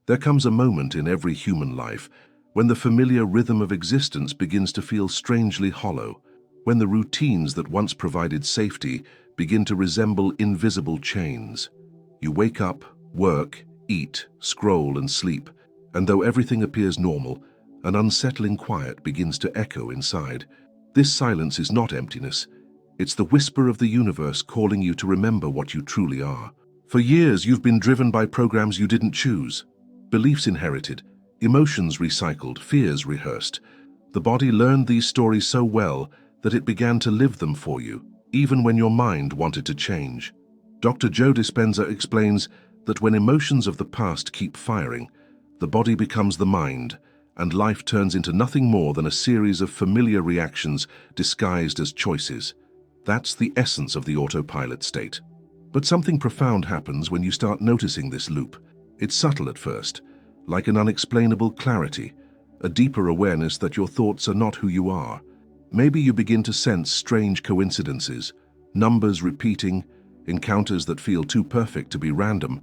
There comes a moment in every human life when the familiar rhythm of existence begins to feel strangely hollow, when the routines that once provided safety begin to resemble invisible chains. You wake up, work, eat, scroll, and sleep, and though everything appears normal, an unsettling quiet begins to echo inside. This silence is not emptiness. It's the whisper of the universe calling you to remember what you truly are. For years, you've been driven by programs you didn't choose, beliefs inherited, emotions recycled, fears rehearsed. The body learned these stories so well that it began to live them for you, even when your mind wanted to change. Dr. Joe Dispenza explains that when emotions of the past keep firing, the body becomes the mind, and life turns into nothing more than a series of familiar reactions disguised as choices. That's the essence of the autopilot state. But something profound happens when you start noticing this loop. It's subtle at first, like an unexplainable clarity, a deeper awareness that your thoughts are not who you are. Maybe you begin to sense strange coincidences, numbers repeating, encounters that feel too perfect to be random,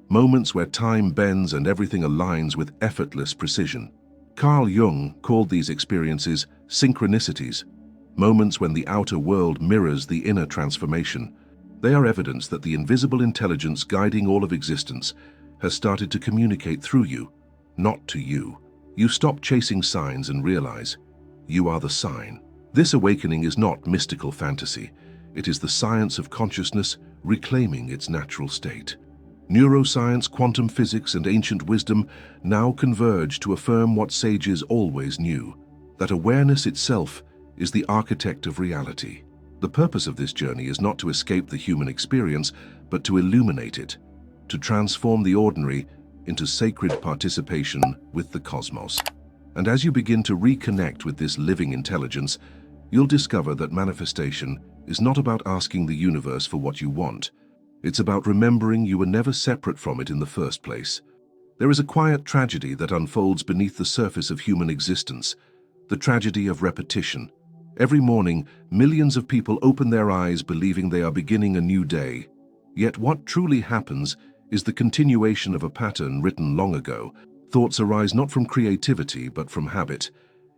moments where time bends and everything aligns with effortless precision. Carl Jung called these experiences synchronicities, moments when the outer world mirrors the inner transformation. They are evidence that the invisible intelligence guiding all of existence has started to communicate through you, not to you. You stop chasing signs and realize you are the sign. This awakening is not mystical fantasy. It is the science of consciousness reclaiming its natural state. Neuroscience, quantum physics, and ancient wisdom now converge to affirm what sages always knew, that awareness itself is the architect of reality. The purpose of this journey is not to escape the human experience, but to illuminate it, to transform the ordinary into sacred participation with the cosmos. And as you begin to reconnect with this living intelligence, you'll discover that manifestation is not about asking the universe for what you want. It's about remembering you were never separate from it in the first place. There is a quiet tragedy that unfolds beneath the surface of human existence, the tragedy of repetition. Every morning, millions of people open their eyes believing they are beginning a new day. Yet what truly happens is the continuation of a pattern written long ago. Thoughts arise not from creativity, but from habit.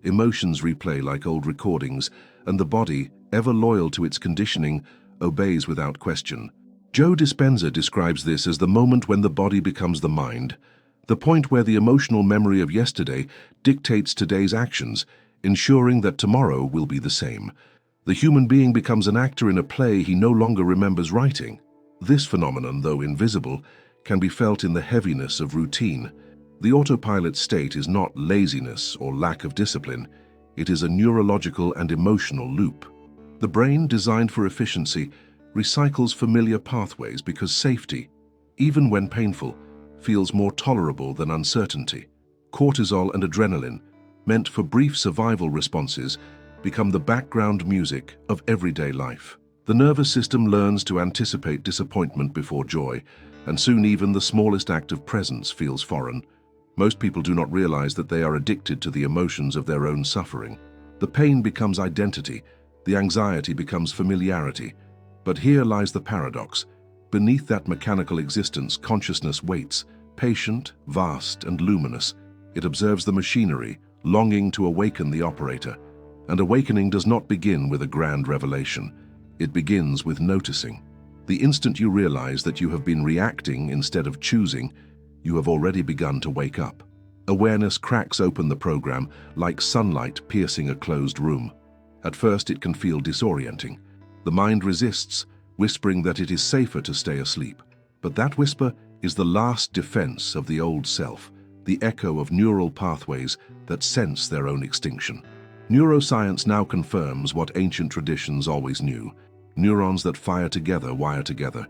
Emotions replay like old recordings, and the body, ever loyal to its conditioning, obeys without question. Joe Dispenza describes this as the moment when the body becomes the mind, the point where the emotional memory of yesterday dictates today's actions, ensuring that tomorrow will be the same. The human being becomes an actor in a play he no longer remembers writing. This phenomenon, though invisible, can be felt in the heaviness of routine. The autopilot state is not laziness or lack of discipline. It is a neurological and emotional loop. The brain, designed for efficiency, recycles familiar pathways because safety, even when painful, feels more tolerable than uncertainty. Cortisol and adrenaline, meant for brief survival responses, become the background music of everyday life. The nervous system learns to anticipate disappointment before joy, and soon even the smallest act of presence feels foreign. Most people do not realize that they are addicted to the emotions of their own suffering. The pain becomes identity, the anxiety becomes familiarity. But here lies the paradox. Beneath that mechanical existence, consciousness waits, patient, vast, and luminous. It observes the machinery, longing to awaken the operator. And awakening does not begin with a grand revelation. It begins with noticing. The instant you realize that you have been reacting instead of choosing, you have already begun to wake up. Awareness cracks open the program like sunlight piercing a closed room. At first, it can feel disorienting. The mind resists, whispering that it is safer to stay asleep. But that whisper is the last defense of the old self, the echo of neural pathways that sense their own extinction. Neuroscience now confirms what ancient traditions always knew. Neurons that fire together wire together.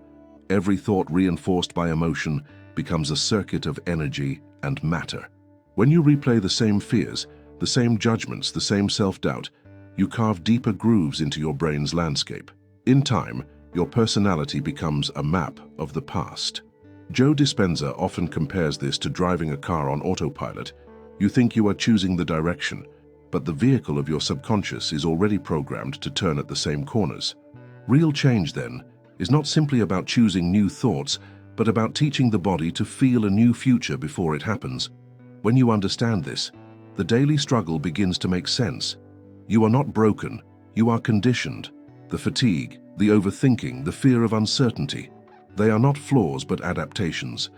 Every thought reinforced by emotion becomes a circuit of energy and matter. When you replay the same fears, the same judgments, the same self-doubt, you carve deeper grooves into your brain's landscape. In time, your personality becomes a map of the past. Joe Dispenza often compares this to driving a car on autopilot. You think you are choosing the direction, but the vehicle of your subconscious is already programmed to turn at the same corners. Real change, then, is not simply about choosing new thoughts, but about teaching the body to feel a new future before it happens. When you understand this, the daily struggle begins to make sense. You are not broken, you are conditioned. The fatigue, the overthinking, the fear of uncertainty, they are not flaws but adaptations.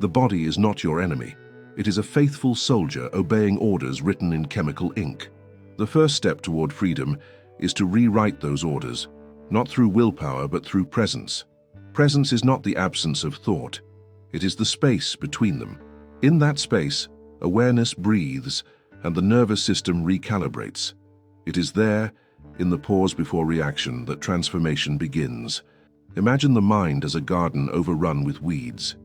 The body is not your enemy. It is a faithful soldier obeying orders written in chemical ink. The first step toward freedom is to rewrite those orders, not through willpower but through presence. Presence is not the absence of thought. It is the space between them. In that space, awareness breathes and the nervous system recalibrates. It is there, in the pause before reaction, that transformation begins. Imagine the mind as a garden overrun with weeds.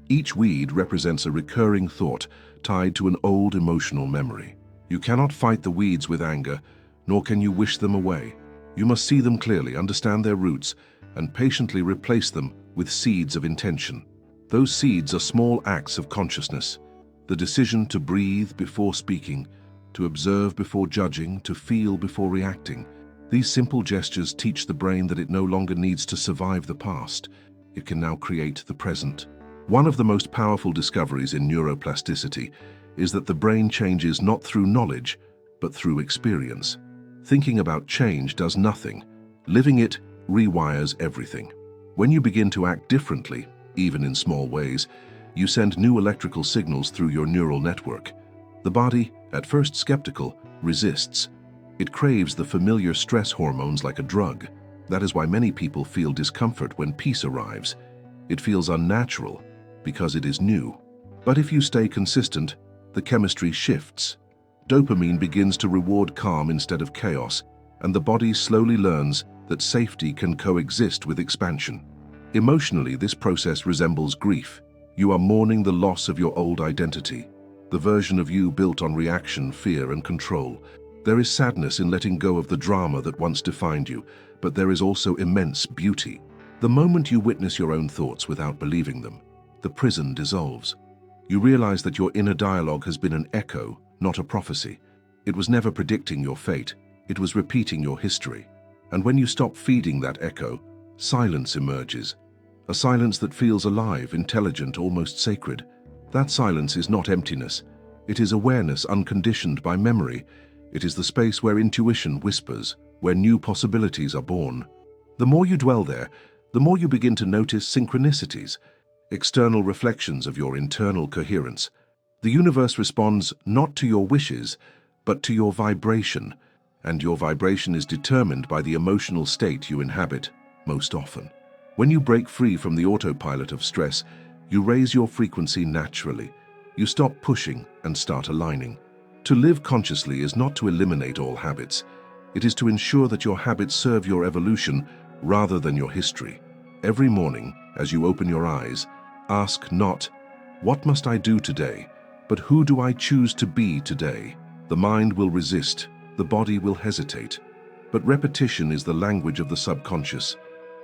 Each weed represents a recurring thought tied to an old emotional memory. You cannot fight the weeds with anger, nor can you wish them away. You must see them clearly, understand their roots, and patiently replace them with seeds of intention. Those seeds are small acts of consciousness. The decision to breathe before speaking, to observe before judging, to feel before reacting. These simple gestures teach the brain that it no longer needs to survive the past. It can now create the present. One of the most powerful discoveries in neuroplasticity is that the brain changes not through knowledge, but through experience. Thinking about change does nothing. Living it rewires everything. When you begin to act differently, even in small ways, you send new electrical signals through your neural network. The body, at first skeptical, resists. It craves the familiar stress hormones like a drug. That is why many people feel discomfort when peace arrives. It feels unnatural because it is new. But if you stay consistent, the chemistry shifts. Dopamine begins to reward calm instead of chaos, and the body slowly learns that safety can coexist with expansion. Emotionally, this process resembles grief. You are mourning the loss of your old identity, the version of you built on reaction, fear, and control. There is sadness in letting go of the drama that once defined you, but there is also immense beauty. The moment you witness your own thoughts without believing them, the prison dissolves. You realize that your inner dialogue has been an echo, not a prophecy. It was never predicting your fate, it was repeating your history. And when you stop feeding that echo, silence emerges. A silence that feels alive, intelligent, almost sacred. That silence is not emptiness. It is awareness unconditioned by memory. It is the space where intuition whispers, where new possibilities are born. The more you dwell there, the more you begin to notice synchronicities, external reflections of your internal coherence. The universe responds not to your wishes, but to your vibration, and your vibration is determined by the emotional state you inhabit most often. When you break free from the autopilot of stress, you raise your frequency naturally. You stop pushing and start aligning. To live consciously is not to eliminate all habits. It is to ensure that your habits serve your evolution rather than your history. Every morning, as you open your eyes, ask not, "What must I do today?" but "Who do I choose to be today?" The mind will resist, the body will hesitate. But repetition is the language of the subconscious.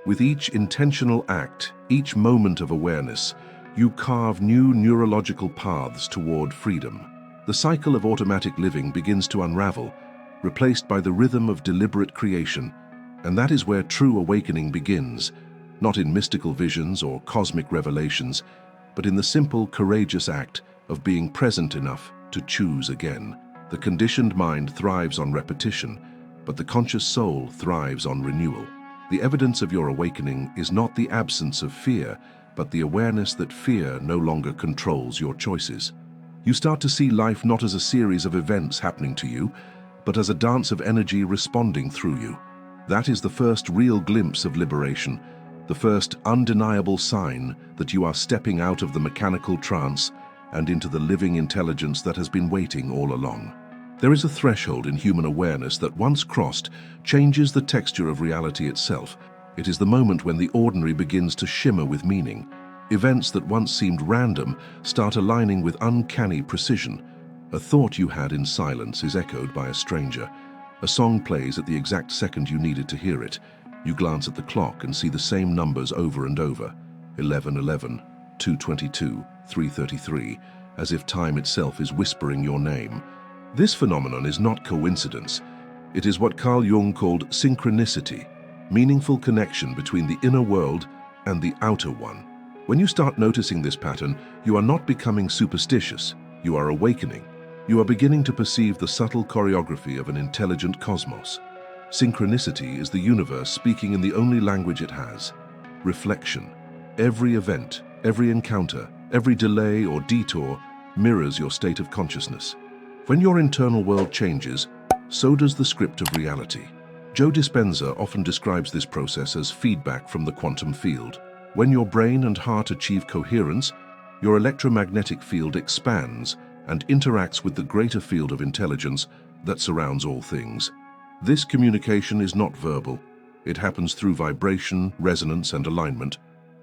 With each intentional act, each moment of awareness, you carve new neurological paths toward freedom. The cycle of automatic living begins to unravel, replaced by the rhythm of deliberate creation. And that is where true awakening begins, not in mystical visions or cosmic revelations, but in the simple, courageous act of being present enough to choose again. The conditioned mind thrives on repetition, but the conscious soul thrives on renewal. The evidence of your awakening is not the absence of fear, but the awareness that fear no longer controls your choices. You start to see life not as a series of events happening to you, but as a dance of energy responding through you. That is the first real glimpse of liberation, the first undeniable sign that you are stepping out of the mechanical trance and into the living intelligence that has been waiting all along. There is a threshold in human awareness that, once crossed, changes the texture of reality itself. It is the moment when the ordinary begins to shimmer with meaning. Events that once seemed random start aligning with uncanny precision. A thought you had in silence is echoed by a stranger. A song plays at the exact second you needed to hear it. You glance at the clock and see the same numbers over and over. 11:11, 2:22, 3:33, as if time itself is whispering your name. This phenomenon is not coincidence. It is what Carl Jung called synchronicity, meaningful connection between the inner world and the outer one. When you start noticing this pattern, you are not becoming superstitious, you are awakening. You are beginning to perceive the subtle choreography of an intelligent cosmos. Synchronicity is the universe speaking in the only language it has: reflection. Every event, every encounter, every delay or detour mirrors your state of consciousness. When your internal world changes, so does the script of reality. Joe Dispenza often describes this process as feedback from the quantum field. When your brain and heart achieve coherence, your electromagnetic field expands and interacts with the greater field of intelligence that surrounds all things. This communication is not verbal. It happens through vibration, resonance, and alignment.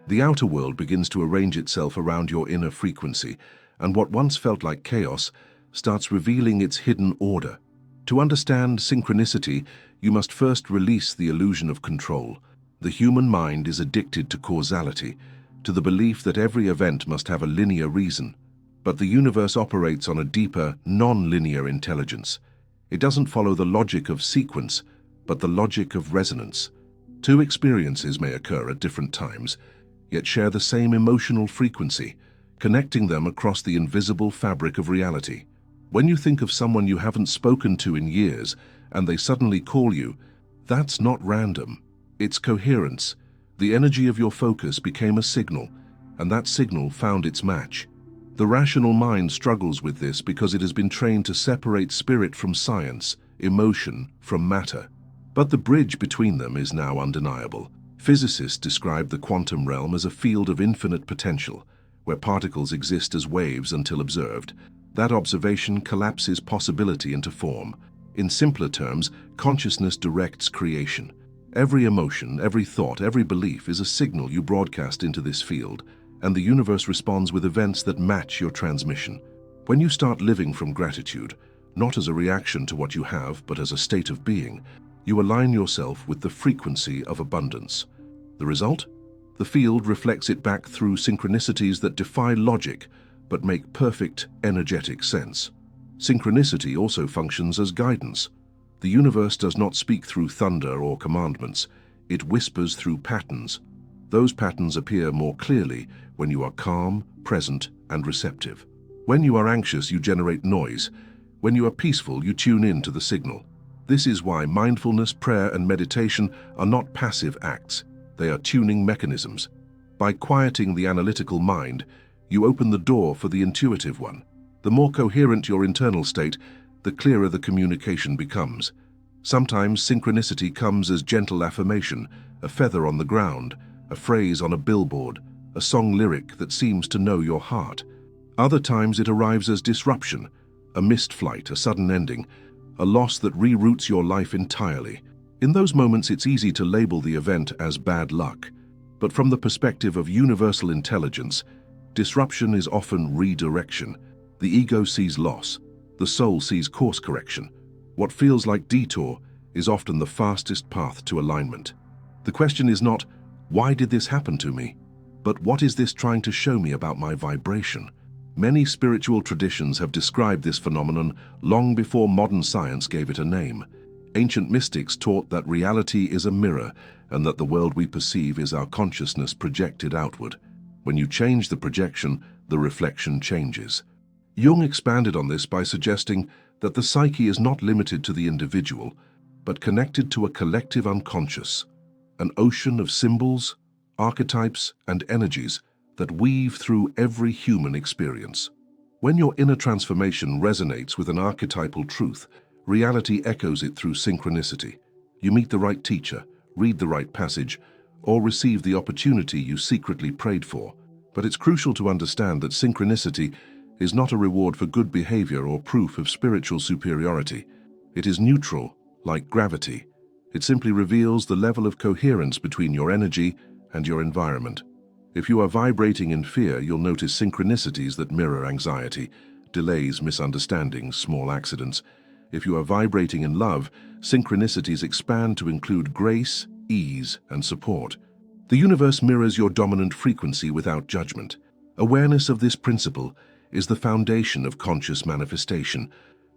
The outer world begins to arrange itself around your inner frequency, and what once felt like chaos starts revealing its hidden order. To understand synchronicity, you must first release the illusion of control. The human mind is addicted to causality, to the belief that every event must have a linear reason. But the universe operates on a deeper, non-linear intelligence. It doesn't follow the logic of sequence, but the logic of resonance. Two experiences may occur at different times, yet share the same emotional frequency, connecting them across the invisible fabric of reality. When you think of someone you haven't spoken to in years, and they suddenly call you, that's not random. It's coherence. The energy of your focus became a signal, and that signal found its match. The rational mind struggles with this because it has been trained to separate spirit from science, emotion from matter. But the bridge between them is now undeniable. Physicists describe the quantum realm as a field of infinite potential, where particles exist as waves until observed. That observation collapses possibility into form. In simpler terms, consciousness directs creation. Every emotion, every thought, every belief is a signal you broadcast into this field, and the universe responds with events that match your transmission. When you start living from gratitude, not as a reaction to what you have, but as a state of being, you align yourself with the frequency of abundance. The result? The field reflects it back through synchronicities that defy logic, but make perfect, energetic sense. Synchronicity also functions as guidance. The universe does not speak through thunder or commandments. It whispers through patterns. Those patterns appear more clearly when you are calm, present, and receptive. When you are anxious, you generate noise. When you are peaceful, you tune in to the signal. This is why mindfulness, prayer, and meditation are not passive acts. They are tuning mechanisms. By quieting the analytical mind, you open the door for the intuitive one. The more coherent your internal state, the clearer the communication becomes. Sometimes synchronicity comes as gentle affirmation, a feather on the ground, a phrase on a billboard, a song lyric that seems to know your heart. Other times it arrives as disruption, a missed flight, a sudden ending, a loss that reroutes your life entirely. In those moments, it's easy to label the event as bad luck. But from the perspective of universal intelligence, disruption is often redirection. The ego sees loss. The soul sees course correction. What feels like detour is often the fastest path to alignment. The question is not, why did this happen to me? But what is this trying to show me about my vibration? Many spiritual traditions have described this phenomenon long before modern science gave it a name. Ancient mystics taught that reality is a mirror and that the world we perceive is our consciousness projected outward. When you change the projection, the reflection changes. Jung expanded on this by suggesting that the psyche is not limited to the individual, but connected to a collective unconscious, an ocean of symbols, archetypes, and energies that weave through every human experience. When your inner transformation resonates with an archetypal truth, reality echoes it through synchronicity. You meet the right teacher, read the right passage, or receive the opportunity you secretly prayed for. But it's crucial to understand that synchronicity is not a reward for good behavior or proof of spiritual superiority. It is neutral, like gravity. It simply reveals the level of coherence between your energy and your environment. If you are vibrating in fear, you'll notice synchronicities that mirror anxiety, delays, misunderstandings, small accidents. If you are vibrating in love, synchronicities expand to include grace, ease, and support. The universe mirrors your dominant frequency without judgment. Awareness of this principle is the foundation of conscious manifestation.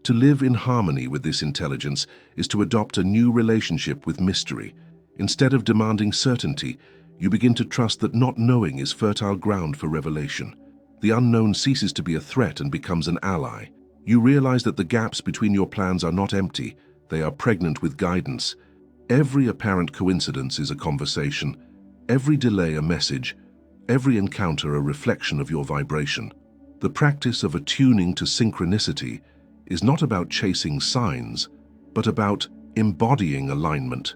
To live in harmony with this intelligence is to adopt a new relationship with mystery. Instead of demanding certainty, You begin to trust that not knowing is fertile ground for revelation. The unknown ceases to be a threat and becomes an ally. You realize that the gaps between your plans are not empty, they are pregnant with guidance. Every apparent coincidence is a conversation, every delay a message, every encounter a reflection of your vibration. The practice of attuning to synchronicity is not about chasing signs, but about embodying alignment.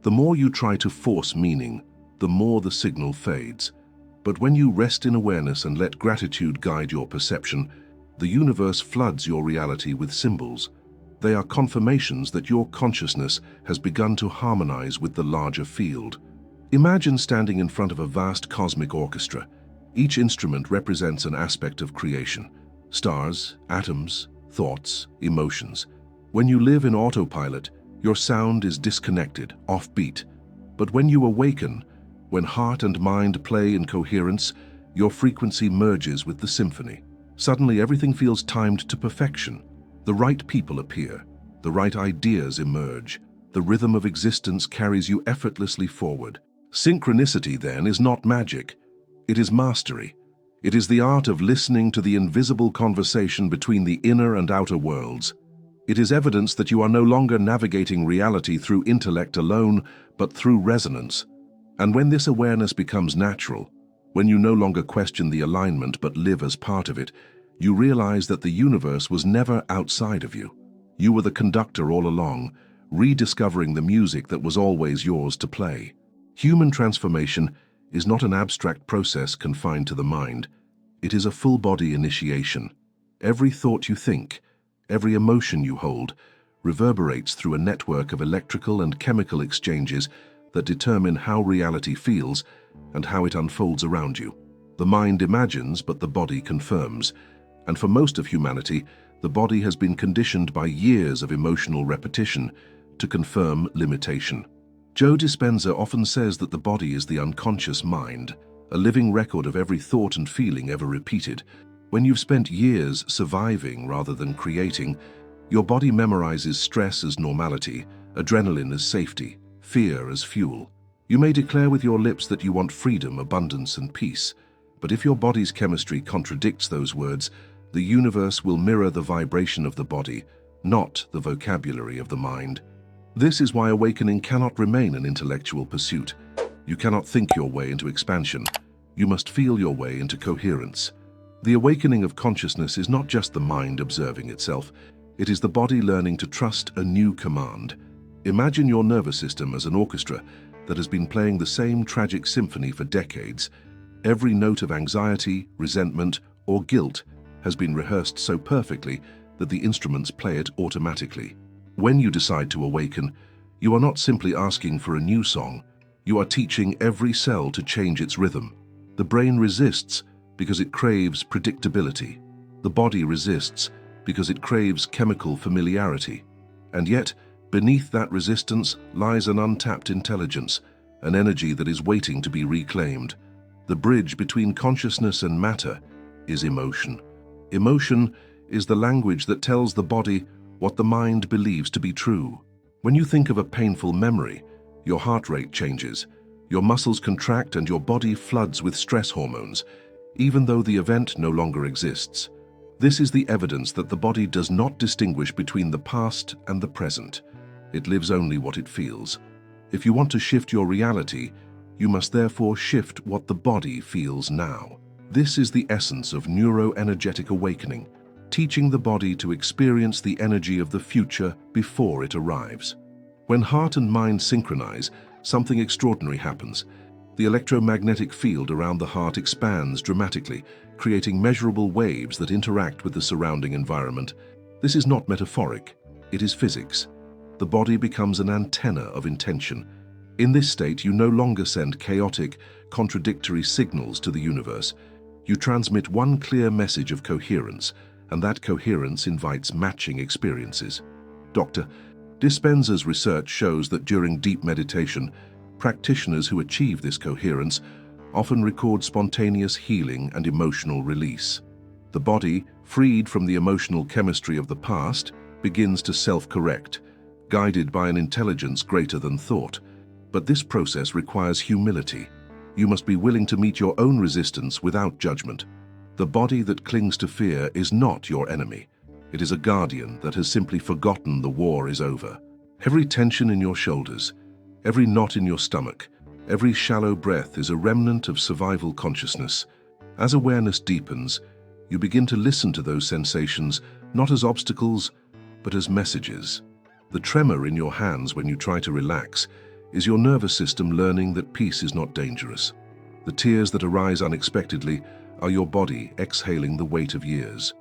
The more you try to force meaning, the more the signal fades. But when you rest in awareness and let gratitude guide your perception, the universe floods your reality with symbols. They are confirmations that your consciousness has begun to harmonize with the larger field. Imagine standing in front of a vast cosmic orchestra. Each instrument represents an aspect of creation: stars, atoms, thoughts, emotions. When you live in autopilot, your sound is disconnected, offbeat. But when you awaken, when heart and mind play in coherence, your frequency merges with the symphony. Suddenly everything feels timed to perfection. The right people appear, the right ideas emerge, the rhythm of existence carries you effortlessly forward. Synchronicity, then, is not magic. It is mastery. It is the art of listening to the invisible conversation between the inner and outer worlds. It is evidence that you are no longer navigating reality through intellect alone, but through resonance. And when this awareness becomes natural, when you no longer question the alignment but live as part of it, you realize that the universe was never outside of you. You were the conductor all along, rediscovering the music that was always yours to play. Human transformation is not an abstract process confined to the mind. It is a full-body initiation. Every thought you think, every emotion you hold, reverberates through a network of electrical and chemical exchanges that determine how reality feels and how it unfolds around you. The mind imagines, but the body confirms. And for most of humanity, the body has been conditioned by years of emotional repetition to confirm limitation. Joe Dispenza often says that the body is the unconscious mind, a living record of every thought and feeling ever repeated. When you've spent years surviving rather than creating, your body memorizes stress as normality, adrenaline as safety, fear as fuel. You may declare with your lips that you want freedom, abundance, and peace, but if your body's chemistry contradicts those words, the universe will mirror the vibration of the body, not the vocabulary of the mind. This is why awakening cannot remain an intellectual pursuit. You cannot think your way into expansion. You must feel your way into coherence. The awakening of consciousness is not just the mind observing itself. It is the body learning to trust a new command. Imagine your nervous system as an orchestra that has been playing the same tragic symphony for decades. Every note of anxiety, resentment, or guilt has been rehearsed so perfectly that the instruments play it automatically. When you decide to awaken, you are not simply asking for a new song. You are teaching every cell to change its rhythm. The brain resists because it craves predictability. The body resists because it craves chemical familiarity. And yet, beneath that resistance lies an untapped intelligence, an energy that is waiting to be reclaimed. The bridge between consciousness and matter is emotion. Emotion is the language that tells the body what the mind believes to be true. When you think of a painful memory, your heart rate changes, your muscles contract, and your body floods with stress hormones, even though the event no longer exists. This is the evidence that the body does not distinguish between the past and the present. It lives only what it feels. If you want to shift your reality, you must therefore shift what the body feels now. This is the essence of neuroenergetic awakening, teaching the body to experience the energy of the future before it arrives. When heart and mind synchronize, something extraordinary happens. The electromagnetic field around the heart expands dramatically, creating measurable waves that interact with the surrounding environment. This is not metaphoric, it is physics. The body becomes an antenna of intention. In this state, you no longer send chaotic, contradictory signals to the universe. You transmit one clear message of coherence, and that coherence invites matching experiences. Dr. Dispenza's research shows that during deep meditation, practitioners who achieve this coherence often record spontaneous healing and emotional release. The body, freed from the emotional chemistry of the past, begins to self-correct, guided by an intelligence greater than thought. But this process requires humility. You must be willing to meet your own resistance without judgment. The body that clings to fear is not your enemy. It is a guardian that has simply forgotten the war is over. Every tension in your shoulders, every knot in your stomach, every shallow breath is a remnant of survival consciousness. As awareness deepens, you begin to listen to those sensations not as obstacles, but as messages. The tremor in your hands when you try to relax is your nervous system learning that peace is not dangerous. The tears that arise unexpectedly are your body exhaling the weight of years.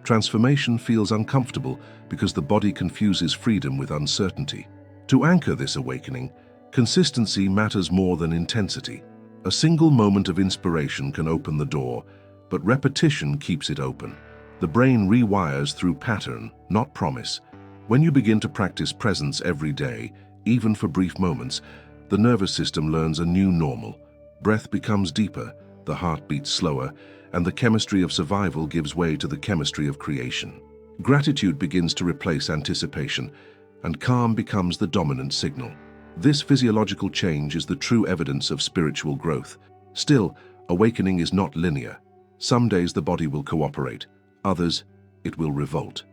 Transformation feels uncomfortable because the body confuses freedom with uncertainty. To anchor this awakening, consistency matters more than intensity. A single moment of inspiration can open the door, but repetition keeps it open. The brain rewires through pattern, not promise. When you begin to practice presence every day, even for brief moments, the nervous system learns a new normal. Breath becomes deeper, the heart beats slower, and the chemistry of survival gives way to the chemistry of creation. Gratitude begins to replace anticipation, and calm becomes the dominant signal. This physiological change is the true evidence of spiritual growth. Still, awakening is not linear. Some days the body will cooperate, others it will revolt.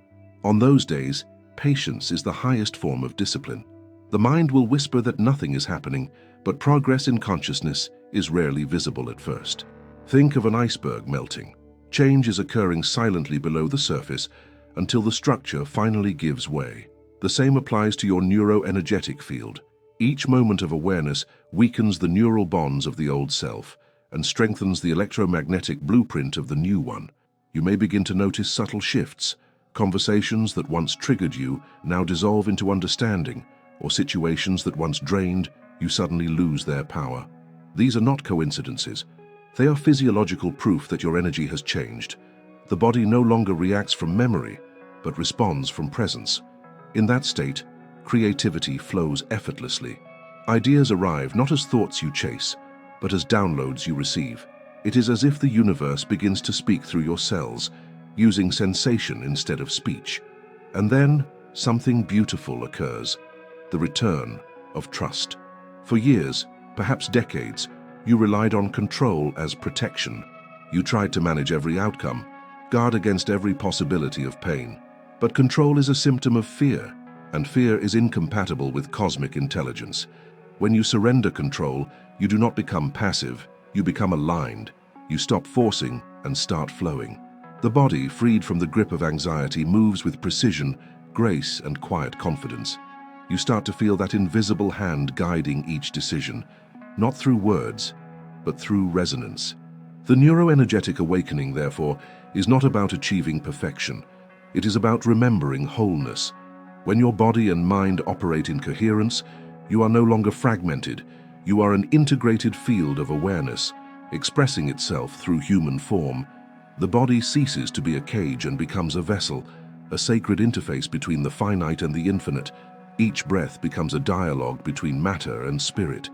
On those days, patience is the highest form of discipline. The mind will whisper that nothing is happening, but progress in consciousness is rarely visible at first. Think of an iceberg melting. Change is occurring silently below the surface until the structure finally gives way. The same applies to your neuroenergetic field. Each moment of awareness weakens the neural bonds of the old self and strengthens the electromagnetic blueprint of the new one. You may begin to notice subtle shifts. Conversations that once triggered you now dissolve into understanding, or situations that once drained you suddenly lose their power. These are not coincidences. They are physiological proof that your energy has changed. The body no longer reacts from memory, but responds from presence. In that state, creativity flows effortlessly. Ideas arrive not as thoughts you chase, but as downloads you receive. It is as if the universe begins to speak through your cells, using sensation instead of speech. And then, something beautiful occurs: the return of trust. For years, perhaps decades, you relied on control as protection. You tried to manage every outcome, guard against every possibility of pain. But control is a symptom of fear, and fear is incompatible with cosmic intelligence. When you surrender control, you do not become passive, you become aligned. You stop forcing and start flowing. The body, freed from the grip of anxiety, moves with precision, grace, and quiet confidence. You start to feel that invisible hand guiding each decision, not through words, but through resonance. The neuroenergetic awakening, therefore, is not about achieving perfection. It is about remembering wholeness. When your body and mind operate in coherence, you are no longer fragmented. You are an integrated field of awareness, expressing itself through human form. The body ceases to be a cage and becomes a vessel, a sacred interface between the finite and the infinite. Each breath becomes a dialogue between matter and spirit.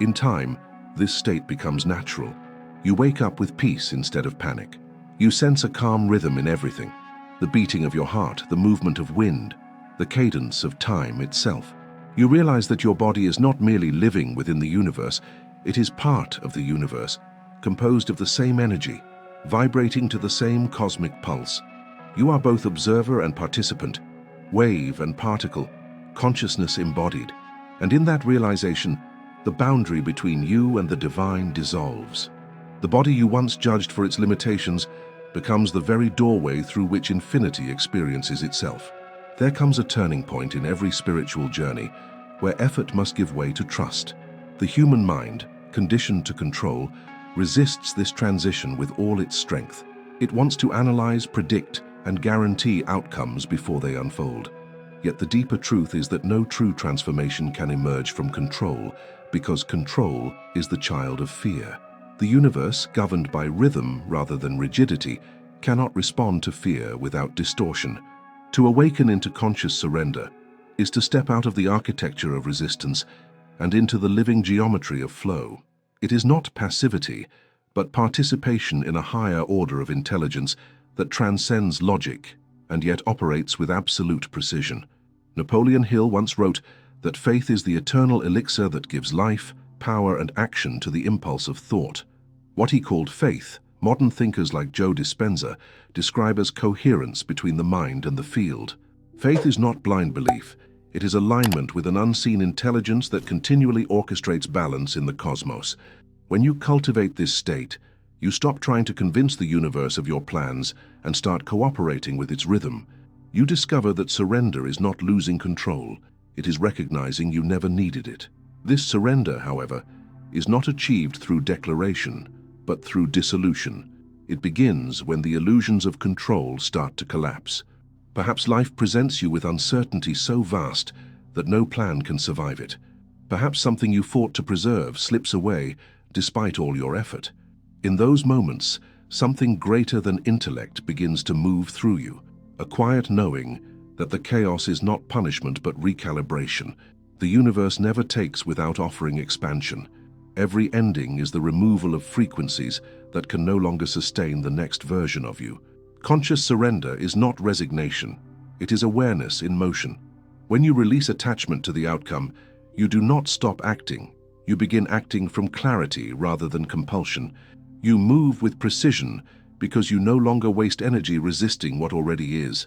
In time, this state becomes natural. You wake up with peace instead of panic. You sense a calm rhythm in everything: the beating of your heart, the movement of wind, the cadence of time itself. You realize that your body is not merely living within the universe, it is part of the universe, composed of the same energy, vibrating to the same cosmic pulse. You are both observer and participant, wave and particle, consciousness embodied. And in that realization, the boundary between you and the divine dissolves. The body you once judged for its limitations becomes the very doorway through which infinity experiences itself. There comes a turning point in every spiritual journey where effort must give way to trust. The human mind, conditioned to control, resists this transition with all its strength. It wants to analyze, predict, and guarantee outcomes before they unfold. Yet the deeper truth is that no true transformation can emerge from control, because control is the child of fear. The universe, governed by rhythm rather than rigidity, cannot respond to fear without distortion. To awaken into conscious surrender is to step out of the architecture of resistance and into the living geometry of flow. It is not passivity, but participation in a higher order of intelligence that transcends logic and yet operates with absolute precision. Napoleon Hill once wrote that faith is the eternal elixir that gives life, power and action to the impulse of thought. What he called faith, modern thinkers like Joe Dispenza describe as coherence between the mind and the field. Faith is not blind belief. It is alignment with an unseen intelligence that continually orchestrates balance in the cosmos. When you cultivate this state, you stop trying to convince the universe of your plans and start cooperating with its rhythm. You discover that surrender is not losing control. It is recognizing you never needed it. This surrender, however, is not achieved through declaration, but through dissolution. It begins when the illusions of control start to collapse. Perhaps life presents you with uncertainty so vast that no plan can survive it. Perhaps something you fought to preserve slips away despite all your effort. In those moments, something greater than intellect begins to move through you, a quiet knowing that the chaos is not punishment but recalibration. The universe never takes without offering expansion. Every ending is the removal of frequencies that can no longer sustain the next version of you. Conscious surrender is not resignation. It is awareness in motion. When you release attachment to the outcome, you do not stop acting. You begin acting from clarity rather than compulsion. You move with precision because you no longer waste energy resisting what already is.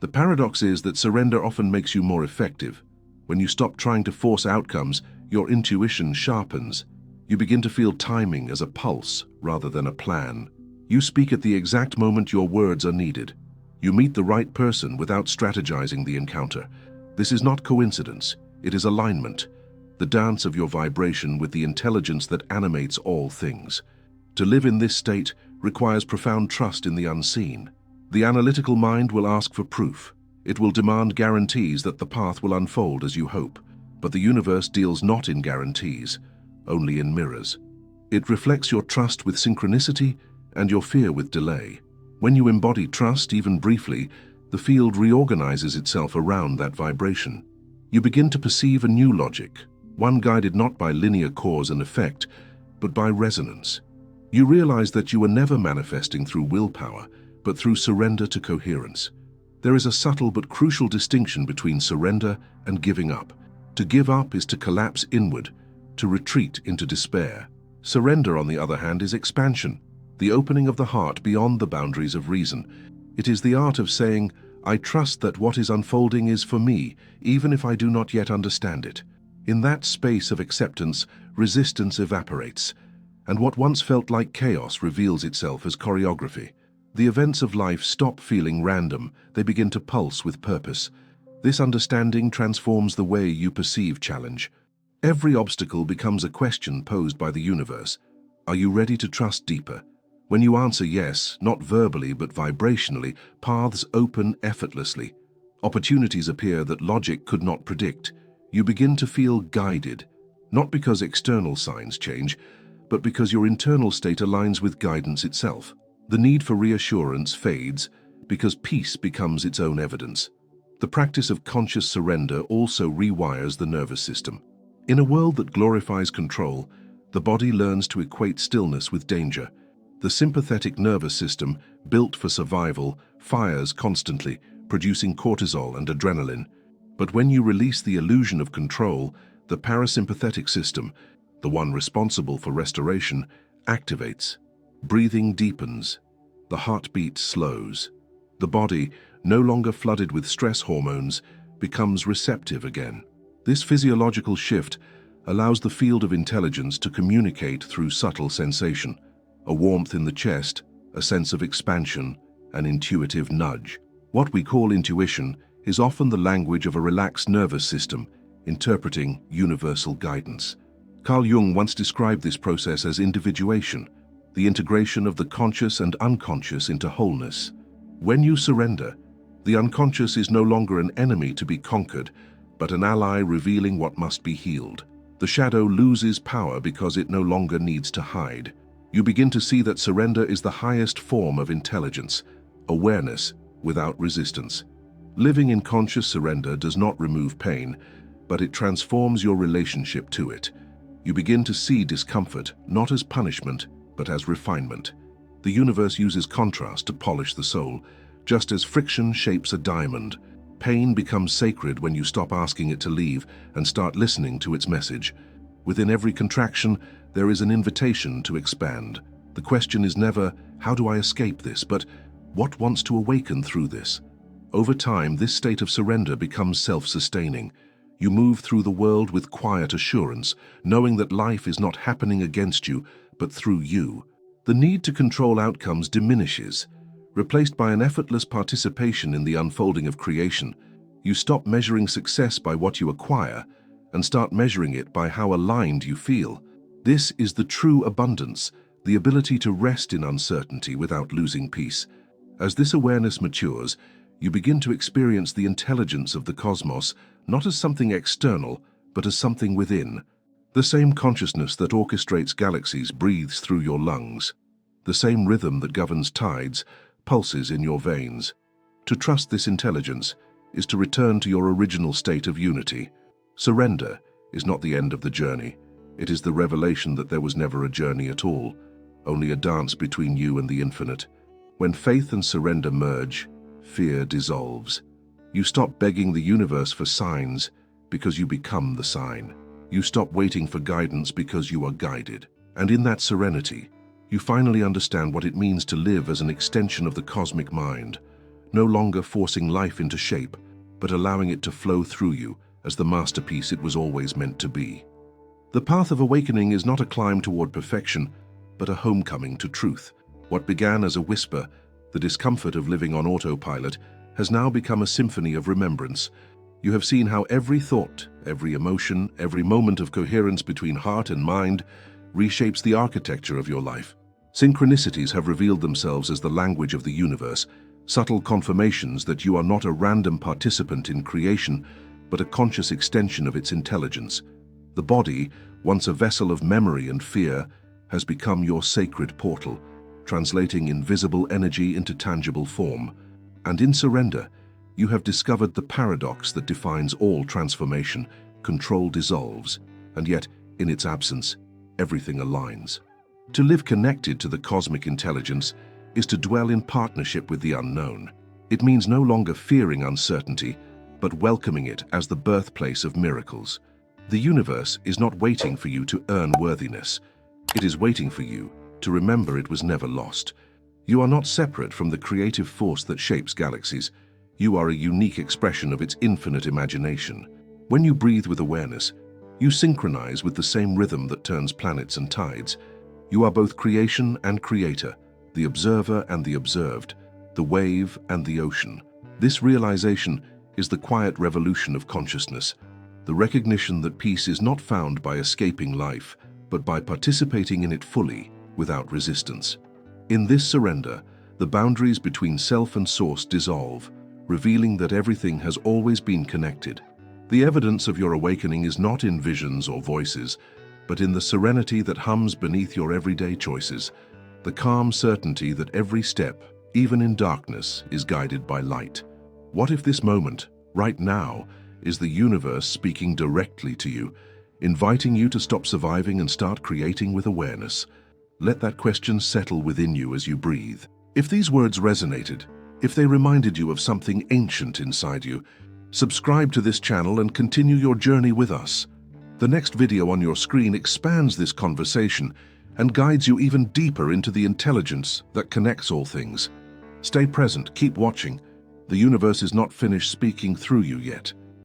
The paradox is that surrender often makes you more effective. When you stop trying to force outcomes, your intuition sharpens. You begin to feel timing as a pulse rather than a plan. You speak at the exact moment your words are needed. You meet the right person without strategizing the encounter. This is not coincidence, it is alignment, the dance of your vibration with the intelligence that animates all things. To live in this state requires profound trust in the unseen. The analytical mind will ask for proof. It will demand guarantees that the path will unfold as you hope. But the universe deals not in guarantees, only in mirrors. It reflects your trust with synchronicity and your fear with delay. When you embody trust, even briefly, the field reorganizes itself around that vibration. You begin to perceive a new logic, one guided not by linear cause and effect, but by resonance. You realize that you are never manifesting through willpower, but through surrender to coherence. There is a subtle but crucial distinction between surrender and giving up. To give up is to collapse inward, to retreat into despair. Surrender, on the other hand, is expansion, the opening of the heart beyond the boundaries of reason. It is the art of saying, I trust that what is unfolding is for me, even if I do not yet understand it. In that space of acceptance, resistance evaporates, and what once felt like chaos reveals itself as choreography. The events of life stop feeling random, they begin to pulse with purpose. This understanding transforms the way you perceive challenge. Every obstacle becomes a question posed by the universe. Are you ready to trust deeper? When you answer yes, not verbally but vibrationally, paths open effortlessly. Opportunities appear that logic could not predict. You begin to feel guided, not because external signs change, but because your internal state aligns with guidance itself. The need for reassurance fades because peace becomes its own evidence. The practice of conscious surrender also rewires the nervous system. In a world that glorifies control, the body learns to equate stillness with danger. The sympathetic nervous system, built for survival, fires constantly, producing cortisol and adrenaline. But when you release the illusion of control, the parasympathetic system, the one responsible for restoration, activates. Breathing deepens. The heartbeat slows. The body, no longer flooded with stress hormones, becomes receptive again. This physiological shift allows the field of intelligence to communicate through subtle sensation. A warmth in the chest, a sense of expansion, an intuitive nudge. What we call intuition is often the language of a relaxed nervous system, interpreting universal guidance. Carl Jung once described this process as individuation, the integration of the conscious and unconscious into wholeness. When you surrender, the unconscious is no longer an enemy to be conquered, but an ally revealing what must be healed. The shadow loses power because it no longer needs to hide. You begin to see that surrender is the highest form of intelligence, awareness without resistance. Living in conscious surrender does not remove pain, but it transforms your relationship to it. You begin to see discomfort not as punishment, but as refinement. The universe uses contrast to polish the soul. Just as friction shapes a diamond, pain becomes sacred when you stop asking it to leave and start listening to its message. Within every contraction, there is an invitation to expand. The question is never, how do I escape this, but what wants to awaken through this? Over time, this state of surrender becomes self-sustaining. You move through the world with quiet assurance, knowing that life is not happening against you, but through you. The need to control outcomes diminishes, replaced by an effortless participation in the unfolding of creation. You stop measuring success by what you acquire and start measuring it by how aligned you feel. This is the true abundance, the ability to rest in uncertainty without losing peace. As this awareness matures, you begin to experience the intelligence of the cosmos not as something external, but as something within. The same consciousness that orchestrates galaxies breathes through your lungs. The same rhythm that governs tides pulses in your veins. To trust this intelligence is to return to your original state of unity. Surrender is not the end of the journey. It is the revelation that there was never a journey at all, only a dance between you and the infinite. When faith and surrender merge, fear dissolves. You stop begging the universe for signs because you become the sign. You stop waiting for guidance because you are guided. And in that serenity, you finally understand what it means to live as an extension of the cosmic mind, no longer forcing life into shape, but allowing it to flow through you as the masterpiece it was always meant to be. The path of awakening is not a climb toward perfection, but a homecoming to truth. What began as a whisper, the discomfort of living on autopilot, has now become a symphony of remembrance. You have seen how every thought, every emotion, every moment of coherence between heart and mind reshapes the architecture of your life. Synchronicities have revealed themselves as the language of the universe, subtle confirmations that you are not a random participant in creation, but a conscious extension of its intelligence. The body, once a vessel of memory and fear, has become your sacred portal, translating invisible energy into tangible form. And in surrender, you have discovered the paradox that defines all transformation. Control dissolves, and yet, in its absence, everything aligns. To live connected to the cosmic intelligence is to dwell in partnership with the unknown. It means no longer fearing uncertainty, but welcoming it as the birthplace of miracles. The universe is not waiting for you to earn worthiness. It is waiting for you to remember it was never lost. You are not separate from the creative force that shapes galaxies. You are a unique expression of its infinite imagination. When you breathe with awareness, you synchronize with the same rhythm that turns planets and tides. You are both creation and creator, the observer and the observed, the wave and the ocean. This realization is the quiet revolution of consciousness, the recognition that peace is not found by escaping life, but by participating in it fully, without resistance. In this surrender, the boundaries between self and source dissolve, revealing that everything has always been connected. The evidence of your awakening is not in visions or voices, but in the serenity that hums beneath your everyday choices, the calm certainty that every step, even in darkness, is guided by light. What if this moment, right now, is the universe speaking directly to you, inviting you to stop surviving and start creating with awareness? Let that question settle within you as you breathe. If these words resonated, if they reminded you of something ancient inside you, subscribe to this channel and continue your journey with us. The next video on your screen expands this conversation and guides you even deeper into the intelligence that connects all things. Stay present, keep watching. The universe is not finished speaking through you yet.